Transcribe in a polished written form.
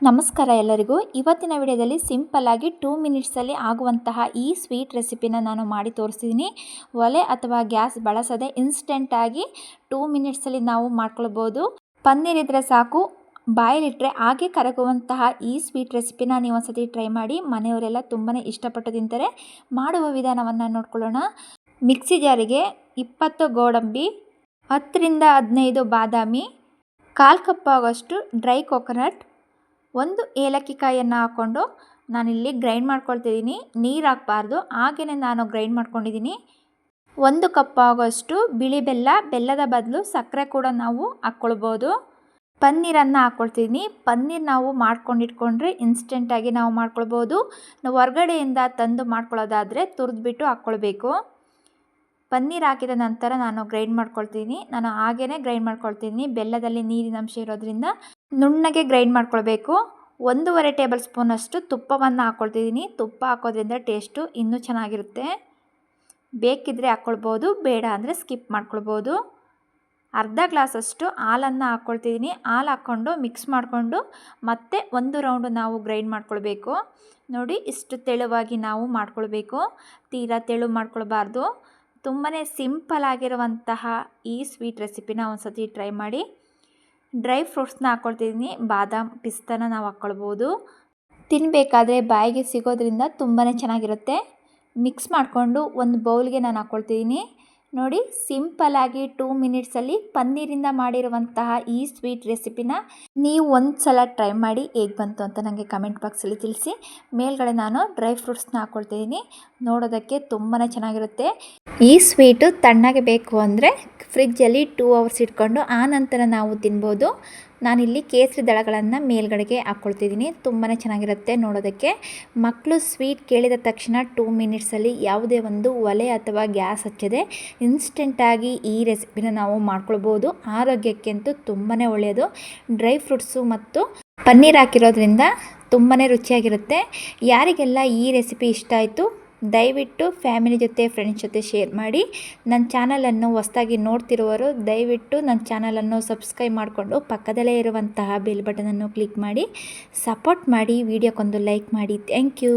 ನಮಸ್ಕಾರ ಎಲ್ಲರಿಗೂ. ಇವತ್ತಿನ ವಿಡಿಯೋದಲ್ಲಿ ಸಿಂಪಲ್ ಆಗಿ 2 ಮಿನಿಟ್ಸಲ್ಲಿ ಆಗುವಂತಹ ಈ ಸ್ವೀಟ್ ರೆಸಿಪಿನ ನಾನು ಮಾಡಿ ತೋರಿಸ್ತಿದ್ದೀನಿ. ಒಲೆ ಅಥವಾ ಗ್ಯಾಸ್ ಬಳಸದೆ ಇನ್ಸ್ಟೆಂಟಾಗಿ 2 ಮಿನಿಟ್ಸಲ್ಲಿ ನಾವು ಮಾಡ್ಕೊಳ್ಬೋದು. ಪನ್ನೀರ್ ಇದ್ದರೆ ಸಾಕು, ಬಾಯಲ್ಲಿಟ್ಟರೆ ಹಾಗೆ ಕರಗುವಂತಹ ಈ ಸ್ವೀಟ್ ರೆಸಿಪಿನ ನೀವು ಒಂದ್ಸತಿ ಟ್ರೈ ಮಾಡಿ. ಮನೆಯವರೆಲ್ಲ ತುಂಬಾ ಇಷ್ಟಪಟ್ಟು ತಿಂತಾರೆ. ಮಾಡುವ ವಿಧಾನವನ್ನು ನೋಡ್ಕೊಳ್ಳೋಣ. ಮಿಕ್ಸಿ ಜಾರಿಗೆ 20 ಗೋಡಂಬಿ, 10 ರಿಂದ 15 ಬಾದಾಮಿ, 1/4 ಕಪ್ ಆಗೋಷ್ಟು ಡ್ರೈ ಕೋಕೋನಟ್, 1 ಏಲಕ್ಕಿ ಕಾಯಿಯನ್ನು ಹಾಕ್ಕೊಂಡು ನಾನಿಲ್ಲಿ ಗ್ರೈಂಡ್ ಮಾಡ್ಕೊಳ್ತಿದ್ದೀನಿ. ನೀರು ಹಾಕಬಾರ್ದು, ಹಾಗೆಯೇ ನಾನು ಗ್ರೈಂಡ್ ಮಾಡ್ಕೊಂಡಿದ್ದೀನಿ. 1 ಕಪ್ ಆಗೋಷ್ಟು ಬಿಳಿ ಬೆಲ್ಲ, ಬೆಲ್ಲದ ಬದಲು ಸಕ್ಕರೆ ಕೂಡ ನಾವು ಹಾಕ್ಕೊಳ್ಬೋದು. ಪನ್ನೀರನ್ನು ಹಾಕ್ಕೊಳ್ತಿದ್ದೀನಿ. ಪನ್ನೀರ್ ನಾವು ಮಾಡ್ಕೊಂಡಿಟ್ಕೊಂಡ್ರೆ ಇನ್ಸ್ಟೆಂಟಾಗಿ ನಾವು ಮಾಡ್ಕೊಳ್ಬೋದು. ನಾವು ಹೊರಗಡೆಯಿಂದ ತಂದು ಮಾಡ್ಕೊಳ್ಳೋದಾದರೆ ತುರಿದ್ಬಿಟ್ಟು ಹಾಕ್ಕೊಳ್ಬೇಕು. ಪನ್ನೀರ್ ಹಾಕಿದ ನಂತರ ನಾನು ಗ್ರೈಂಡ್ ಮಾಡ್ಕೊಳ್ತೀನಿ. ನಾನು ಹಾಗೇ ಗ್ರೈಂಡ್ ಮಾಡ್ಕೊಳ್ತೀನಿ. ಬೆಲ್ಲದಲ್ಲಿ ನೀರಿನ ಅಂಶ ಇರೋದ್ರಿಂದ ನುಣ್ಣಗೆ ಗ್ರೈಂಡ್ ಮಾಡ್ಕೊಳ್ಬೇಕು. 1.5 ಟೇಬಲ್ ಸ್ಪೂನಷ್ಟು ತುಪ್ಪವನ್ನು ಹಾಕ್ಕೊಳ್ತಿದ್ದೀನಿ. ತುಪ್ಪ ಹಾಕೋದ್ರಿಂದ ಟೇಸ್ಟು ಇನ್ನೂ ಚೆನ್ನಾಗಿರುತ್ತೆ. ಬೇಕಿದ್ದರೆ ಹಾಕ್ಕೊಳ್ಬೋದು, ಬೇಡ ಅಂದರೆ ಸ್ಕಿಪ್ ಮಾಡ್ಕೊಳ್ಬೋದು. ಅರ್ಧ ಗ್ಲಾಸಷ್ಟು ಹಾಲನ್ನು ಹಾಕ್ಕೊಳ್ತಿದ್ದೀನಿ. ಹಾಲು ಹಾಕ್ಕೊಂಡು ಮಿಕ್ಸ್ ಮಾಡಿಕೊಂಡು ಮತ್ತೆ 1 ರೌಂಡು ನಾವು ಗ್ರೈಂಡ್ ಮಾಡ್ಕೊಳ್ಬೇಕು. ನೋಡಿ, ಇಷ್ಟು ತೆಳುವಾಗಿ ನಾವು ಮಾಡ್ಕೊಳ್ಬೇಕು. ತೀರಾ ತೆಳು ಮಾಡ್ಕೊಳ್ಬಾರ್ದು. ತುಂಬಾ ಸಿಂಪಲ್ ಆಗಿರುವಂತಹ ಈ ಸ್ವೀಟ್ ರೆಸಿಪಿನ ಒಂದ್ಸತಿ ಟ್ರೈ ಮಾಡಿ. ಡ್ರೈ ಫ್ರೂಟ್ಸ್ನ ಹಾಕ್ಕೊಳ್ತಿದ್ದೀನಿ. ಬಾದಾಮ್, ಪಿಸ್ತಾನ ನಾವು ಹಾಕ್ಕೊಳ್ಬೋದು. ತಿನ್ನಬೇಕಾದ್ರೆ ಬಾಯಿಗೆ ಸಿಗೋದ್ರಿಂದ ತುಂಬಾ ಚೆನ್ನಾಗಿರುತ್ತೆ. ಮಿಕ್ಸ್ ಮಾಡಿಕೊಂಡು ಒಂದು ಬೌಲ್ಗೆ ನಾನು ಹಾಕ್ಕೊಳ್ತಿದ್ದೀನಿ. ನೋಡಿ, ಸಿಂಪಲ್ಲಾಗಿ 2 ಮಿನಿಟ್ಸಲ್ಲಿ ಪನ್ನೀರಿಂದ ಮಾಡಿರುವಂತಹ ಈ ಸ್ವೀಟ್ ರೆಸಿಪಿನ ನೀವು ಒಂದು ಸಲ ಟ್ರೈ ಮಾಡಿ. ಹೇಗೆ ಬಂತು ಅಂತ ನನಗೆ ಕಮೆಂಟ್ ಬಾಕ್ಸಲ್ಲಿ ತಿಳಿಸಿ. ಮೇಲ್ಗಡೆ ನಾನು ಡ್ರೈ ಫ್ರೂಟ್ಸ್ನ ಹಾಕ್ಕೊಳ್ತಿದ್ದೀನಿ. ನೋಡೋದಕ್ಕೆ ತುಂಬಾ ಚೆನ್ನಾಗಿರುತ್ತೆ. ಈ ಸ್ವೀಟು ತಣ್ಣಗೆ ಬೇಕು ಅಂದರೆ ಫ್ರಿಜ್ಜಲ್ಲಿ 2 ಅವರ್ಸ್ ಇಟ್ಕೊಂಡು ಆ ನಂತರ ನಾವು ತಿನ್ಬೋದು. ನಾನಿಲ್ಲಿ ಕೇಸರಿ ದಳಗಳನ್ನು ಮೇಲ್ಗಡೆಗೆ ಹಾಕ್ಕೊಳ್ತಿದ್ದೀನಿ. ತುಂಬಾ ಚೆನ್ನಾಗಿರುತ್ತೆ ನೋಡೋದಕ್ಕೆ. ಮಕ್ಕಳು ಸ್ವೀಟ್ ಕೇಳಿದ ತಕ್ಷಣ 2 ಮಿನಿಟ್ಸಲ್ಲಿ ಯಾವುದೇ ಒಂದು ಒಲೆ ಅಥವಾ ಗ್ಯಾಸ್ ಹಚ್ಚದೆ ಇನ್ಸ್ಟೆಂಟಾಗಿ ಈ ರೆಸಿಪಿನ ನಾವು ಮಾಡ್ಕೊಳ್ಬೋದು. ಆರೋಗ್ಯಕ್ಕಂತೂ ತುಂಬಾ ಒಳ್ಳೆಯದು. ಡ್ರೈ ಫ್ರೂಟ್ಸು ಮತ್ತು ಪನ್ನೀರ್ ಹಾಕಿರೋದ್ರಿಂದ ತುಂಬಾ ರುಚಿಯಾಗಿರುತ್ತೆ. ಯಾರಿಗೆಲ್ಲ ಈ ರೆಸಿಪಿ ಇಷ್ಟ ಆಯಿತು ದಯವಿಟ್ಟು ಫ್ಯಾಮಿಲಿ ಜೊತೆ, ಫ್ರೆಂಡ್ಸ್ ಜೊತೆ ಶೇರ್ ಮಾಡಿ. ನನ್ನ ಚಾನಲನ್ನು ಹೊಸದಾಗಿ ನೋಡ್ತಿರುವವರು ದಯವಿಟ್ಟು ನನ್ನ ಚಾನಲನ್ನು ಸಬ್ಸ್ಕ್ರೈಬ್ ಮಾಡಿಕೊಂಡು ಪಕ್ಕದಲ್ಲೇ ಇರುವಂತಹ ಬೆಲ್ ಬಟನನ್ನು ಕ್ಲಿಕ್ ಮಾಡಿ ಸಪೋರ್ಟ್ ಮಾಡಿ. ವಿಡಿಯೋಕ್ಕೊಂದು ಲೈಕ್ ಮಾಡಿ. Thank you.